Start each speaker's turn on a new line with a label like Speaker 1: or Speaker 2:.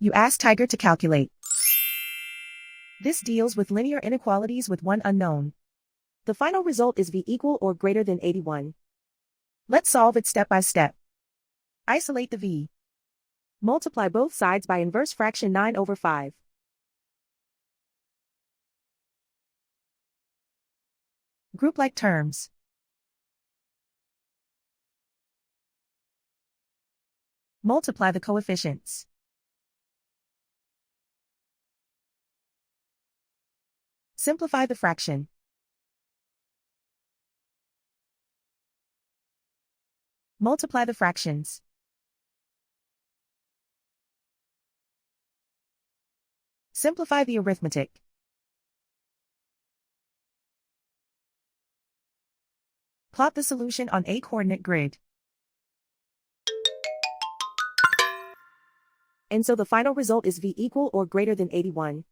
Speaker 1: You ask Tiger to calculate. This deals with linear inequalities with one unknown. The final result is v equal or greater than 81. Let's solve it step by step. Isolate the v. Multiply both sides by inverse fraction 9/5. Group like terms. Multiply the coefficients. Simplify the fraction. Multiply the fractions. Simplify the arithmetic. Plot the solution on a coordinate grid. And so the final result is v equal or greater than 81.